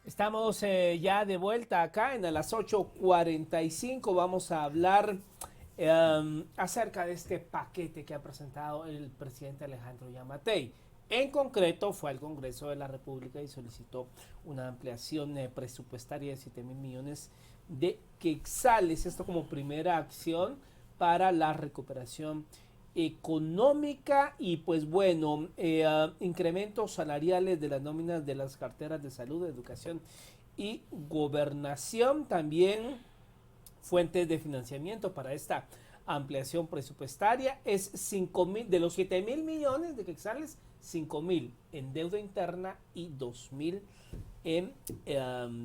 Estamos ya de vuelta acá en a las 8:45. Vamos a hablar acerca de este paquete que ha presentado el presidente Alejandro Yamatei. En concreto, fue al Congreso de la República y solicitó una ampliación presupuestaria de 7.000 millones de quetzales. Esto como primera acción para la recuperación económica y pues bueno, incrementos salariales de las nóminas de las carteras de salud, educación y gobernación. También fuentes de financiamiento para esta ampliación presupuestaria es 5.000 de los 7.000 millones de quetzales, 5.000 en deuda interna y 2.000 en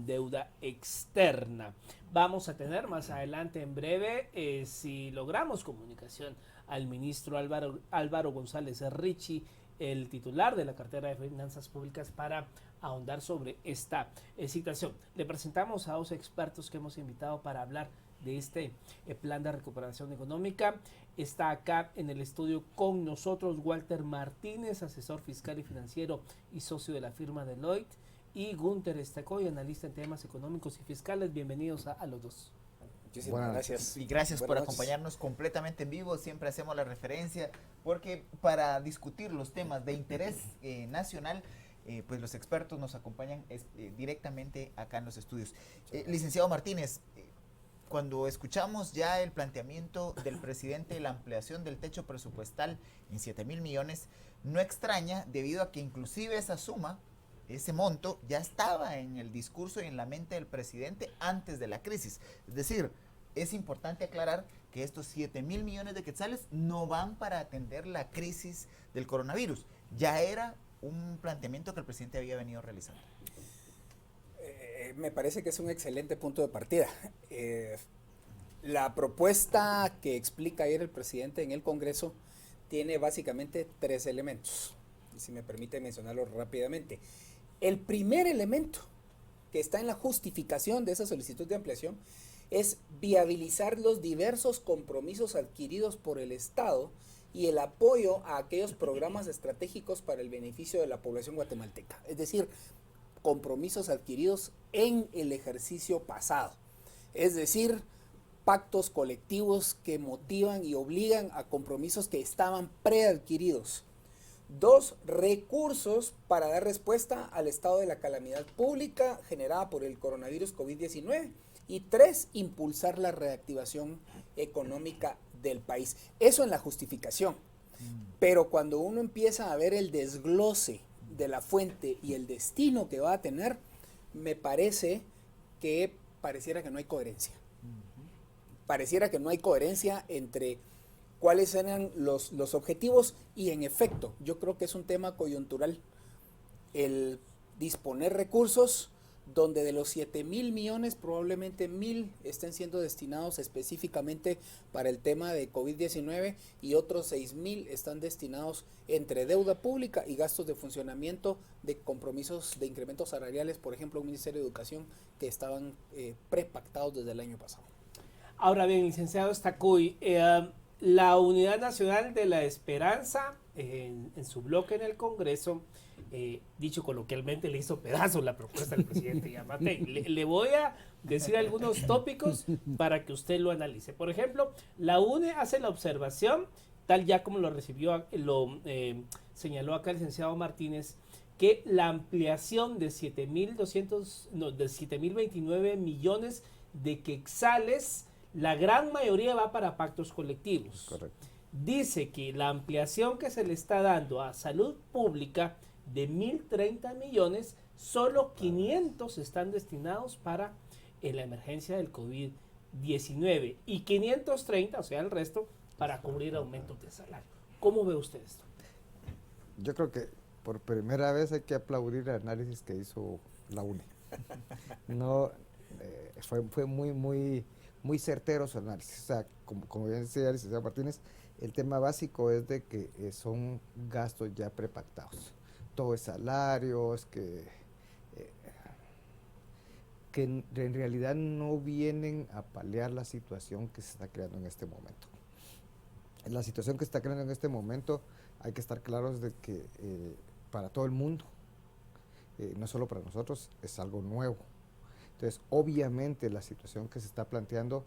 deuda externa. Vamos a tener más adelante en breve, si logramos comunicación, al ministro Álvaro González Richie, el titular de la cartera de Finanzas Públicas, para ahondar sobre esta situación. Le presentamos a dos expertos que hemos invitado para hablar de este plan de recuperación económica. Está acá en el estudio con nosotros Walter Martínez, asesor fiscal y financiero y socio de la firma Deloitte, y Gunther Estacoy, analista en temas económicos y fiscales. Bienvenidos a los dos. Muchísimas gracias. Y gracias por Buenas noches. acompañarnos completamente en vivo. Siempre hacemos la referencia porque para discutir los temas de interés nacional, pues los expertos nos acompañan directamente acá en los estudios. Licenciado Martínez, cuando escuchamos ya el planteamiento del presidente de la ampliación del techo presupuestal en 7.000 millones, no extraña debido a que inclusive esa suma, ese monto, ya estaba en el discurso y en la mente del presidente antes de la crisis. Es decir, es importante aclarar que estos 7.000 millones de quetzales no van para atender la crisis del coronavirus. Ya era un planteamiento que el presidente había venido realizando. Me parece que es un excelente punto de partida. La propuesta que explica ayer el presidente en el Congreso tiene básicamente tres elementos, y si me permite mencionarlo rápidamente. El primer elemento que está en la justificación de esa solicitud de ampliación es viabilizar los diversos compromisos adquiridos por el Estado y el apoyo a aquellos programas estratégicos para el beneficio de la población guatemalteca. Es decir, compromisos adquiridos en el ejercicio pasado. Es decir, pactos colectivos que motivan y obligan a compromisos que estaban preadquiridos. 2, recursos para dar respuesta al estado de la calamidad pública generada por el coronavirus COVID-19. Y 3, impulsar la reactivación económica del país. Eso en la justificación. Pero cuando uno empieza a ver el desglose de la fuente y el destino que va a tener, me parece que pareciera que no hay coherencia. Pareciera que no hay coherencia entre cuáles eran los objetivos y en efecto, yo creo que es un tema coyuntural el disponer recursos donde de los 7.000 millones probablemente 1.000 estén siendo destinados específicamente para el tema de COVID-19 y otros 6.000 están destinados entre deuda pública y gastos de funcionamiento de compromisos de incrementos salariales, por ejemplo, un Ministerio de Educación que estaban prepactados desde el año pasado. Ahora bien, licenciado Estacoy, la Unidad Nacional de la Esperanza, en su bloque en el Congreso, dicho coloquialmente, le hizo pedazos la propuesta del presidente Yamatei. Le voy a decir algunos tópicos para que usted lo analice. Por ejemplo, la UNE hace la observación, tal ya como lo señaló acá el licenciado Martínez, que la ampliación de 7.029 millones de quetzales, la gran mayoría va para pactos colectivos. Correcto. Dice que la ampliación que se le está dando a salud pública de 1.030 millones, solo 500 están destinados para la emergencia del COVID-19 y 530, o sea, el resto, para cubrir aumentos de salario. ¿Cómo ve usted esto? Yo creo que por primera vez hay que aplaudir el análisis que hizo la UNE. No, fue muy certero su análisis. O sea, como bien decía el licenciado Martínez, el tema básico es de que son gastos ya prepactados. Todo es salarios, que en realidad no vienen a paliar la situación que se está creando en este momento. La situación que se está creando en este momento, hay que estar claros de que para todo el mundo no solo para nosotros, es algo nuevo. Entonces, obviamente la situación que se está planteando,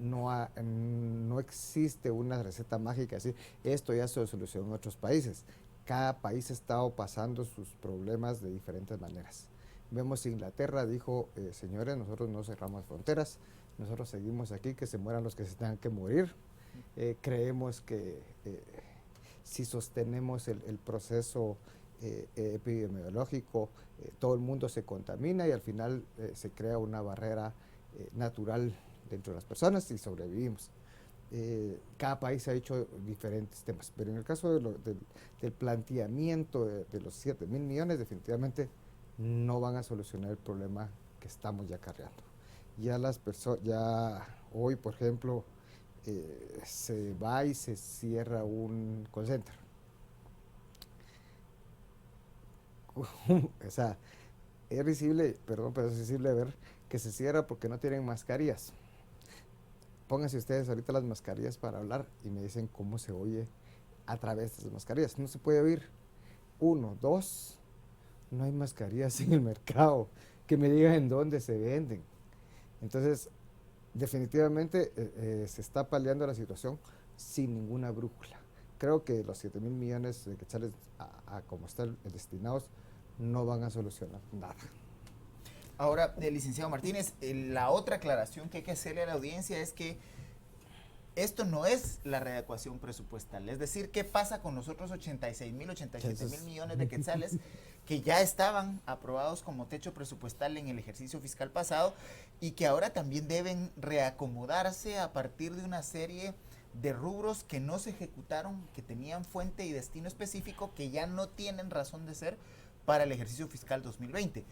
no existe una receta mágica, así, esto ya se solucionó en otros países. Cada país ha estado pasando sus problemas de diferentes maneras. Vemos Inglaterra dijo, señores, nosotros no cerramos fronteras, nosotros seguimos aquí, que se mueran los que se tengan que morir. Creemos que si sostenemos el proceso epidemiológico, todo el mundo se contamina y al final se crea una barrera natural dentro de las personas y sobrevivimos. Cada país ha hecho diferentes temas, pero en el caso del planteamiento de los 7.000 millones, definitivamente no van a solucionar el problema que estamos ya cargando. Ya ya hoy, por ejemplo, se va y se cierra un call center. O sea, es risible, perdón, pero es risible ver que se cierra porque no tienen mascarillas. Pónganse ustedes ahorita las mascarillas para hablar y me dicen cómo se oye a través de esas mascarillas. No se puede oír. 1, 2, no hay mascarillas en el mercado. Que me digan en dónde se venden. Entonces, definitivamente se está paliando la situación sin ninguna brújula. Creo que los 7.000 millones de quetzales a como están destinados no van a solucionar nada. Ahora, licenciado Martínez, la otra aclaración que hay que hacerle a la audiencia es que esto no es la readecuación presupuestal. Es decir, ¿qué pasa con los otros 87.000 millones de quetzales que ya estaban aprobados como techo presupuestal en el ejercicio fiscal pasado y que ahora también deben reacomodarse a partir de una serie de rubros que no se ejecutaron, que tenían fuente y destino específico, que ya no tienen razón de ser para el ejercicio fiscal 2020?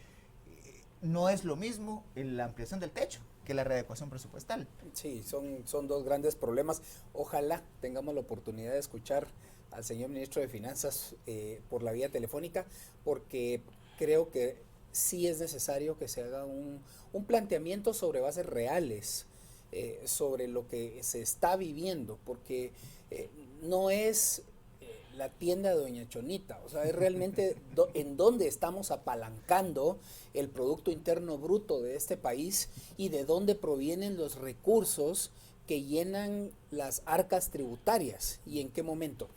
No es lo mismo la ampliación del techo que la readecuación presupuestal. Sí, son dos grandes problemas. Ojalá tengamos la oportunidad de escuchar al señor ministro de Finanzas por la vía telefónica, porque creo que sí es necesario que se haga un planteamiento sobre bases reales, sobre lo que se está viviendo, porque no es la tienda de Doña Chonita, o sea, es realmente en dónde estamos apalancando el Producto Interno Bruto de este país y de dónde provienen los recursos que llenan las arcas tributarias y en qué momento.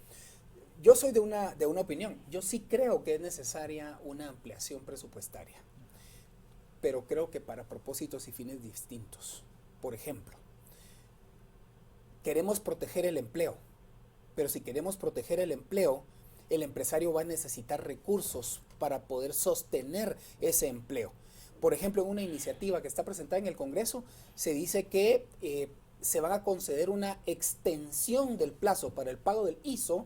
Yo soy de una opinión, yo sí creo que es necesaria una ampliación presupuestaria, pero creo que para propósitos y fines distintos. Por ejemplo, queremos proteger el empleo, pero si queremos proteger el empleo, el empresario va a necesitar recursos para poder sostener ese empleo. Por ejemplo, en una iniciativa que está presentada en el Congreso, se dice que se van a conceder una extensión del plazo para el pago del ISO,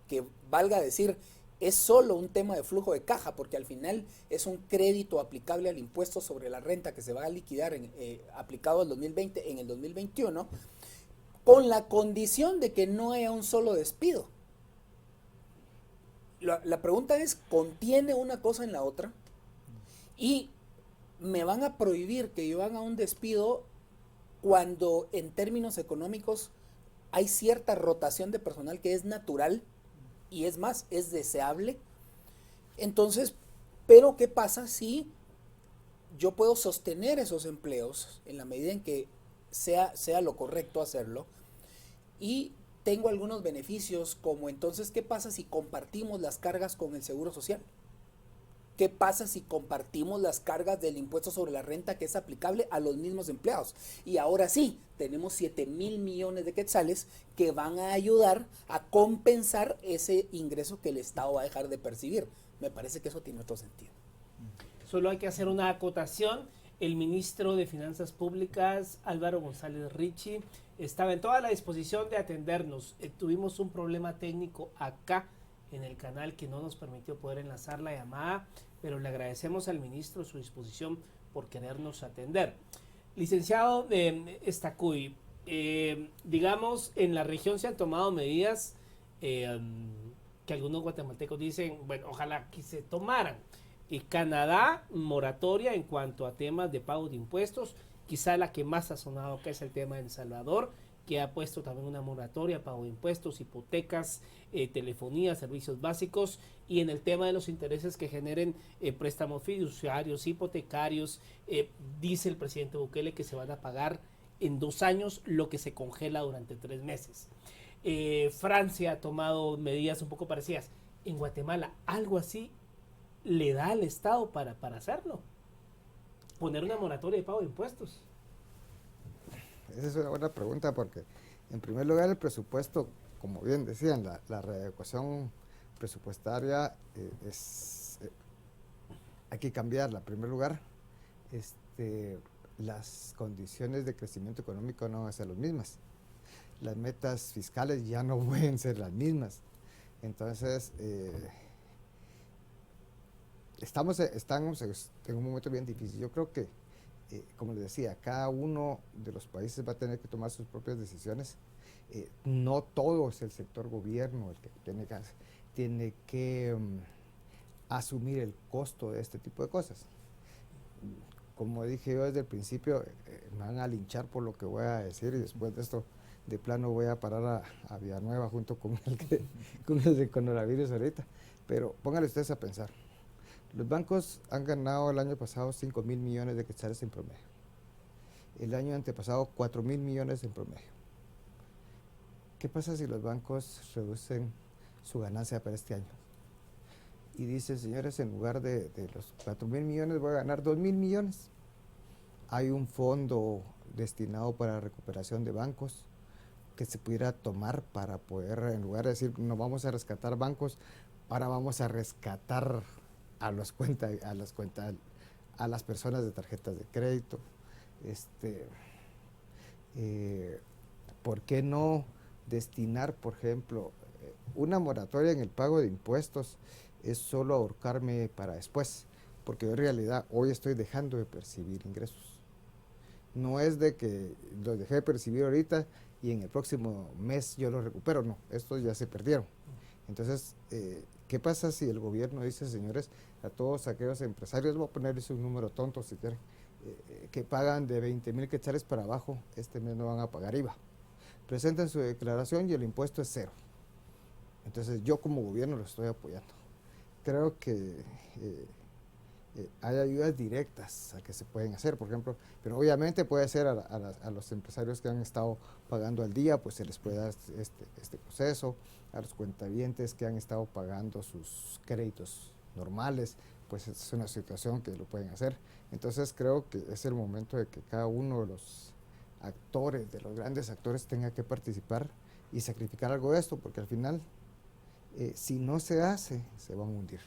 que valga decir, es solo un tema de flujo de caja, porque al final es un crédito aplicable al impuesto sobre la renta que se va a liquidar aplicado al 2020 en el 2021, con la condición de que no haya un solo despido. La pregunta es, ¿contiene una cosa en la otra? Y me van a prohibir que yo haga un despido cuando en términos económicos hay cierta rotación de personal que es natural y es más, es deseable. Entonces, pero ¿qué pasa si yo puedo sostener esos empleos en la medida en que sea lo correcto hacerlo y tengo algunos beneficios, como entonces qué pasa si compartimos las cargas con el Seguro Social? ¿Qué pasa si compartimos las cargas del impuesto sobre la renta que es aplicable a los mismos empleados? Y ahora sí, tenemos 7.000 millones de quetzales que van a ayudar a compensar ese ingreso que el Estado va a dejar de percibir. Me parece que eso tiene otro sentido. Solo hay que hacer una acotación. El ministro de Finanzas Públicas, Álvaro González Richie, estaba en toda la disposición de atendernos. Tuvimos un problema técnico acá en el canal que no nos permitió poder enlazar la llamada, pero le agradecemos al ministro su disposición por querernos atender. Licenciado Estacuy, digamos, en la región se han tomado medidas que algunos guatemaltecos dicen, bueno, ojalá que se tomaran. Canadá, moratoria en cuanto a temas de pago de impuestos, quizá la que más ha sonado que es el tema de El Salvador, que ha puesto también una moratoria, pago de impuestos, hipotecas, telefonía, servicios básicos, y en el tema de los intereses que generen préstamos fiduciarios, hipotecarios, dice el presidente Bukele que se van a pagar en 2 años lo que se congela durante 3 meses. Francia ha tomado medidas un poco parecidas. En Guatemala, algo así le da al Estado para hacerlo. Poner una moratoria de pago de impuestos. Esa es una buena pregunta porque, en primer lugar, el presupuesto, como bien decían, la readecuación presupuestaria hay que cambiarla. En primer lugar, las condiciones de crecimiento económico no van a ser las mismas. Las metas fiscales ya no pueden ser las mismas. Entonces, estamos en un momento bien difícil. Yo creo que, como les decía, cada uno de los países va a tener que tomar sus propias decisiones. No todo es el sector gobierno el que tiene que asumir el costo de este tipo de cosas. Como dije yo desde el principio, me van a linchar por lo que voy a decir, y después de esto de plano voy a parar a Villanueva junto con el de coronavirus ahorita. Pero pónganle ustedes a pensar. Los bancos han ganado el año pasado 5.000 millones de quetzales en promedio. El año antepasado 4.000 millones en promedio. ¿Qué pasa si los bancos reducen su ganancia para este año? Y dicen, señores, en lugar de los 4.000 millones voy a ganar 2.000 millones. Hay un fondo destinado para la recuperación de bancos que se pudiera tomar para poder, en lugar de decir, no vamos a rescatar bancos, ahora vamos a rescatar a las personas de tarjetas de crédito. ¿Por qué no destinar, por ejemplo, una moratoria en el pago de impuestos? Es solo ahorcarme para después, porque yo en realidad hoy estoy dejando de percibir ingresos. No es de que los dejé de percibir ahorita y en el próximo mes yo los recupero, no, estos ya se perdieron. Entonces, ¿qué pasa si el gobierno dice, señores, a todos aquellos empresarios, voy a ponerles un número tonto si quieren, que pagan de 20.000 quetzales para abajo, este mes no van a pagar IVA? Presentan su declaración y el impuesto es 0. Entonces, yo como gobierno lo estoy apoyando. Creo que hay ayudas directas a que se pueden hacer, por ejemplo, pero obviamente puede ser a los empresarios que han estado pagando al día, pues se les puede dar este proceso, a los cuentavientes que han estado pagando sus créditos normales, pues es una situación que lo pueden hacer. Entonces creo que es el momento de que cada uno de los actores, de los grandes actores, tenga que participar y sacrificar algo de esto, porque al final, si no se hace, se van a hundir.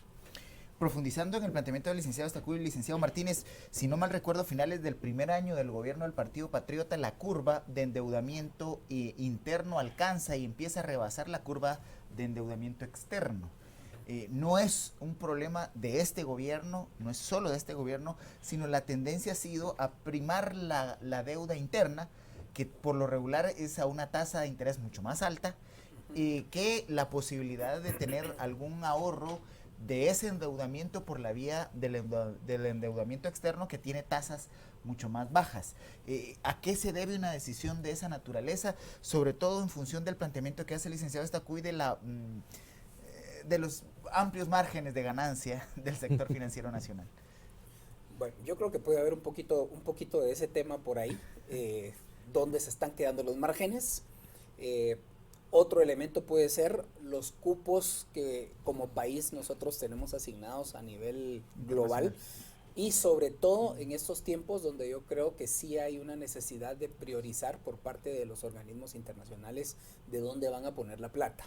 Profundizando en el planteamiento del licenciado Estacuy y el licenciado Martínez, si no mal recuerdo, a finales del primer año del gobierno del Partido Patriota, la curva de endeudamiento interno alcanza y empieza a rebasar la curva de endeudamiento externo. No es un problema de este gobierno, no es solo de este gobierno, sino la tendencia ha sido a primar la deuda interna, que por lo regular es a una tasa de interés mucho más alta, que la posibilidad de tener algún ahorro de ese endeudamiento por la vía del endeudamiento externo, que tiene tasas mucho más bajas. ¿A qué se debe una decisión de esa naturaleza? Sobre todo en función del planteamiento que hace el licenciado Estacuy de los amplios márgenes de ganancia del sector financiero nacional. Bueno, yo creo que puede haber un poquito de ese tema por ahí, donde se están quedando los márgenes. Otro elemento puede ser los cupos que como país nosotros tenemos asignados a nivel global, y sobre todo en estos tiempos donde yo creo que sí hay una necesidad de priorizar por parte de los organismos internacionales de dónde van a poner la plata.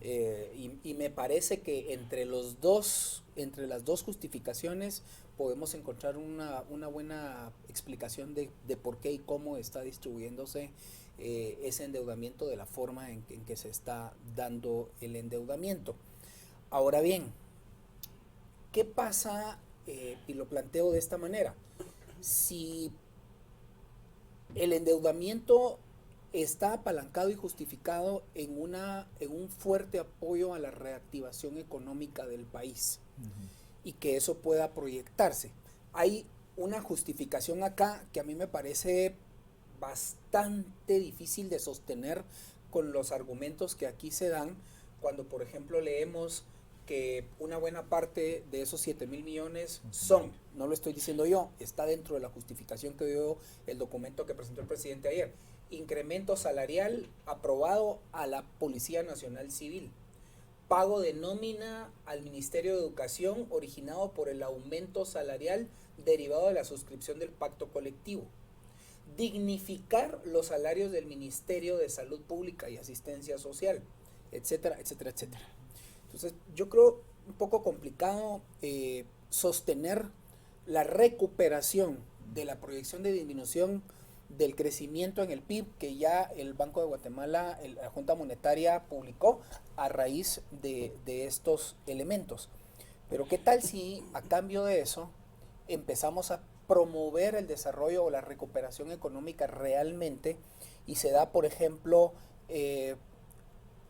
Y me parece que entre las dos justificaciones podemos encontrar una buena explicación de por qué y cómo está distribuyéndose ese endeudamiento, de la forma en que se está dando el endeudamiento. Ahora bien, ¿qué pasa? Y lo planteo de esta manera: si el endeudamiento está apalancado y justificado en un fuerte apoyo a la reactivación económica del país, y que eso pueda proyectarse, hay una justificación acá que a mí me parece bastante difícil de sostener con los argumentos que aquí se dan cuando, por ejemplo, leemos que una buena parte de esos 7,000 millones son, no lo estoy diciendo yo, está dentro de la justificación que dio el documento que presentó el presidente ayer, incremento salarial aprobado a la Policía Nacional Civil, pago de nómina al Ministerio de Educación originado por el aumento salarial derivado de la suscripción del pacto colectivo, dignificar los salarios del Ministerio de Salud Pública y Asistencia Social, etcétera, etcétera, etcétera. Entonces, yo creo un poco complicado sostener la recuperación de la proyección de disminución del crecimiento en el PIB que ya el Banco de Guatemala, la Junta Monetaria publicó a raíz de estos elementos. Pero ¿qué tal si a cambio de eso empezamos a promover el desarrollo o la recuperación económica realmente y se da, por ejemplo,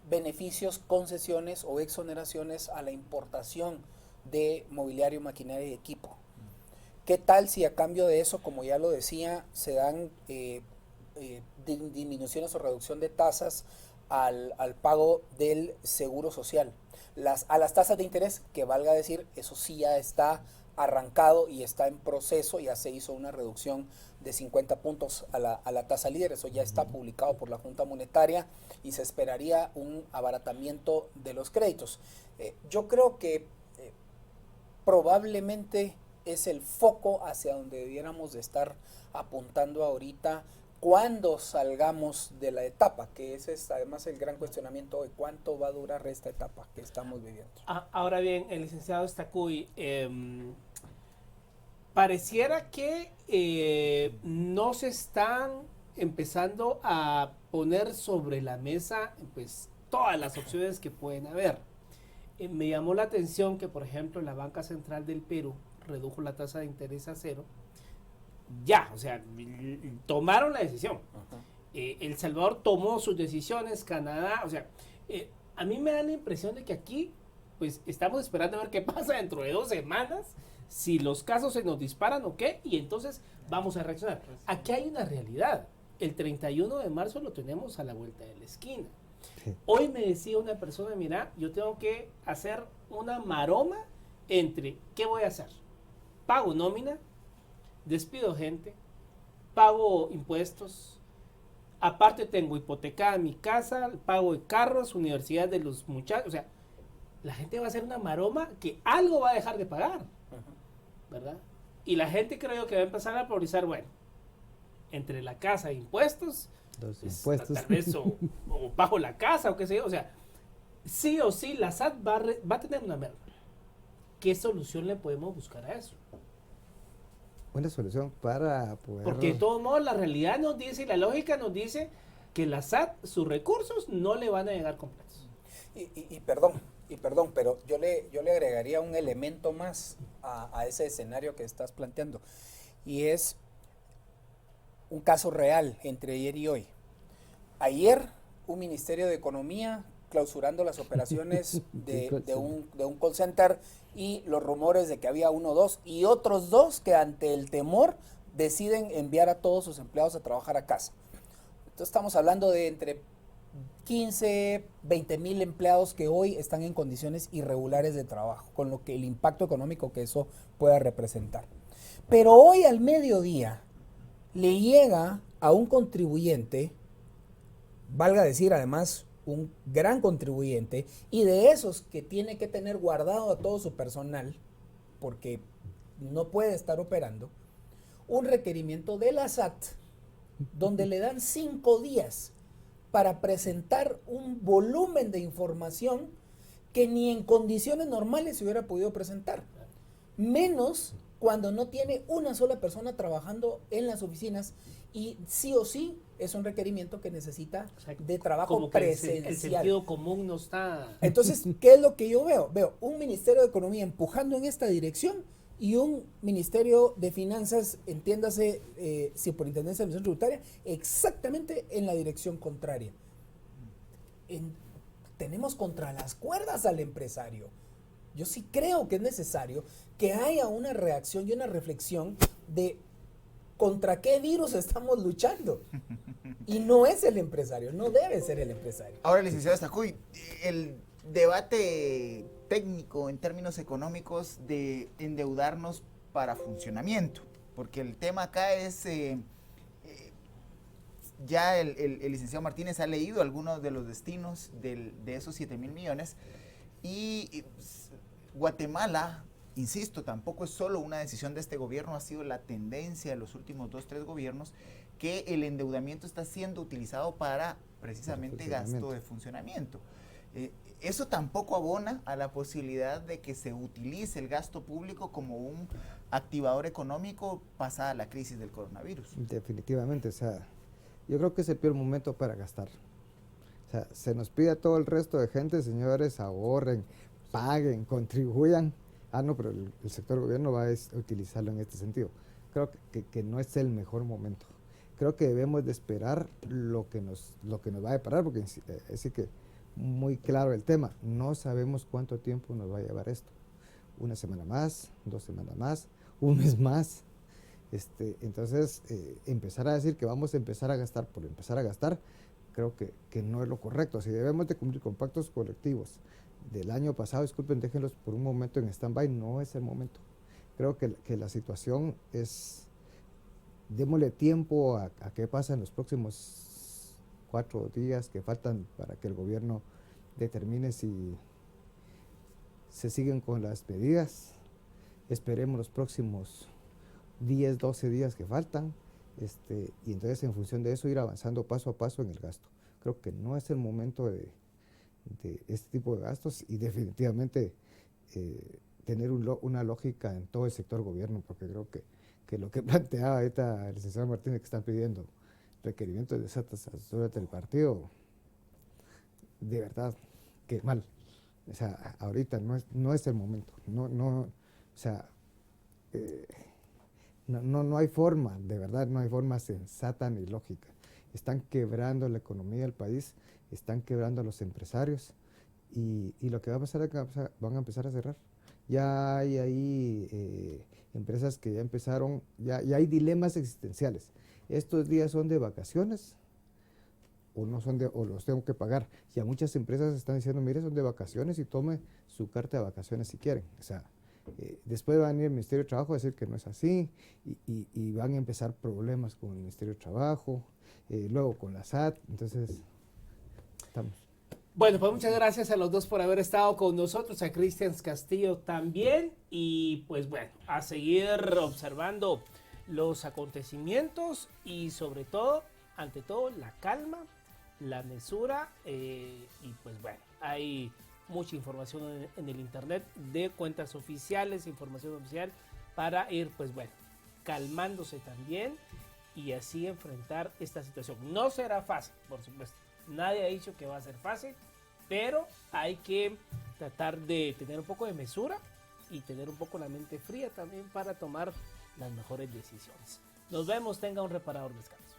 beneficios, concesiones o exoneraciones a la importación de mobiliario, maquinaria y equipo? ¿Qué tal si a cambio de eso, como ya lo decía, se dan disminuciones o reducción de tasas al pago del seguro social? A las tasas de interés, que valga decir, eso sí ya está arrancado y está en proceso, ya se hizo una reducción de 50 puntos a la tasa líder, eso ya está publicado por la Junta Monetaria y se esperaría un abaratamiento de los créditos. Yo creo que probablemente es el foco hacia donde debiéramos de estar apuntando ahorita cuando salgamos de la etapa, que ese es además el gran cuestionamiento de cuánto va a durar esta etapa que estamos viviendo. Ahora bien, el licenciado Estacuy, pareciera que no se están empezando a poner sobre la mesa pues todas las opciones que pueden haber. Me llamó la atención que, por ejemplo, la Banca Central del Perú redujo la tasa de interés a 0. Ya, o sea, tomaron la decisión. El Salvador tomó sus decisiones, Canadá, o sea, a mí me da la impresión de que aquí, pues, estamos esperando a ver qué pasa dentro de 2 semanas, si los casos se nos disparan o qué, y entonces vamos a reaccionar. Aquí hay una realidad. El 31 de marzo lo tenemos a la vuelta de la esquina. Hoy me decía una persona, mira, yo tengo que hacer una maroma entre, ¿qué voy a hacer? Pago nómina, despido gente, pago impuestos, aparte tengo hipotecada mi casa, pago de carros, universidad de los muchachos, o sea, la gente va a hacer una maroma que algo va a dejar de pagar, ¿verdad? Y la gente creo yo que va a empezar a priorizar, bueno, entre la casa e impuestos, Los pues, impuestos. tal vez o pago la casa o qué sé yo, o sea, sí o sí la SAT va a tener una merma. ¿Qué solución le podemos buscar a eso? Una solución para poder... Porque de todos modos la realidad nos dice y la lógica nos dice que la SAT, sus recursos no le van a llegar completos. Y perdón, pero yo le agregaría un elemento más a ese escenario que estás planteando, y es un caso real entre ayer y hoy. Ayer, un Ministerio de Economía clausurando las operaciones de un call center y los rumores de que había 1 o 2 y otros 2 que ante el temor deciden enviar a todos sus empleados a trabajar a casa. Entonces estamos hablando de entre 15, 20 mil empleados que hoy están en condiciones irregulares de trabajo, con lo que el impacto económico que eso pueda representar. Pero hoy al mediodía le llega a un contribuyente, valga decir además un gran contribuyente, y de esos que tiene que tener guardado a todo su personal, porque no puede estar operando, un requerimiento de la SAT, donde le dan 5 días para presentar un volumen de información que ni en condiciones normales se hubiera podido presentar, menos cuando no tiene una sola persona trabajando en las oficinas, y sí o sí es un requerimiento que necesita de trabajo como que presencial. el sentido común no está... Entonces, ¿qué es lo que yo veo? Veo un Ministerio de Economía empujando en esta dirección y un Ministerio de Finanzas, entiéndase, Superintendencia de Administración Tributaria, exactamente en la dirección contraria. Tenemos contra las cuerdas al empresario. Yo sí creo que es necesario que haya una reacción y una reflexión de ¿Contra qué virus estamos luchando? Y no es el empresario, no debe ser el empresario. Ahora, licenciado Stacuy, el debate técnico en términos económicos de endeudarnos para funcionamiento, porque el tema acá es, ya el licenciado Martínez ha leído algunos de los destinos de esos 7,000 millones y Guatemala, insisto, tampoco es solo una decisión de este gobierno, ha sido la tendencia de los últimos 2-3 gobiernos que el endeudamiento está siendo utilizado para precisamente gasto de funcionamiento. Eso tampoco abona a la posibilidad de que se utilice el gasto público como un activador económico pasada la crisis del coronavirus. Definitivamente, o sea, yo creo que es el peor momento para gastar. O sea, se nos pide a todo el resto de gente, señores, ahorren, paguen, contribuyan. Ah, no, pero el sector gobierno va a utilizarlo en este sentido. Creo que no es el mejor momento. Creo que debemos de esperar lo que nos va a deparar, porque así que muy claro el tema, no sabemos cuánto tiempo nos va a llevar esto. 1 semana más, 2 semanas más, 1 mes más. Entonces, empezar a decir que vamos a empezar a gastar por empezar a gastar, creo que no es lo correcto. Si debemos de cumplir con pactos colectivos del año pasado, disculpen, déjenlos por un momento en stand-by, no es el momento. Creo que la situación es, démosle tiempo a qué pasa en los próximos 4 días que faltan para que el gobierno determine si se siguen con las medidas. Esperemos los próximos 10, 12 días que faltan, y entonces en función de eso ir avanzando paso a paso en el gasto. Creo que no es el momento de este tipo de gastos y definitivamente tener una lógica en todo el sector gobierno, porque creo que lo que planteaba ahorita el licenciado Martínez, que están pidiendo requerimientos de satisfacción del partido, de verdad, que mal. O sea, ahorita no es el momento. O sea, no hay forma, de verdad, no hay forma sensata ni lógica. Están quebrando la economía del país, están quebrando a los empresarios y lo que va a pasar es que van a empezar a cerrar. Ya hay ahí empresas que ya empezaron, ya hay dilemas existenciales. Estos días son de vacaciones o no son o los tengo que pagar. Y a muchas empresas están diciendo, mire, son de vacaciones y tome su carta de vacaciones si quieren. O sea, después va a venir el Ministerio de Trabajo a decir que no es así y van a empezar problemas con el Ministerio de Trabajo, luego con la SAT. Entonces, estamos. Bueno, pues muchas gracias a los dos por haber estado con nosotros, a Cristian Castillo también, y pues bueno, a seguir observando los acontecimientos y sobre todo, ante todo, la calma, la mesura, y pues bueno, hay mucha información en el internet de cuentas oficiales, información oficial para ir pues bueno, calmándose también y así enfrentar esta situación. No será fácil, por supuesto, nadie ha dicho que va a ser fácil, pero hay que tratar de tener un poco de mesura y tener un poco la mente fría también para tomar las mejores decisiones. Nos vemos, tenga un reparador descanso.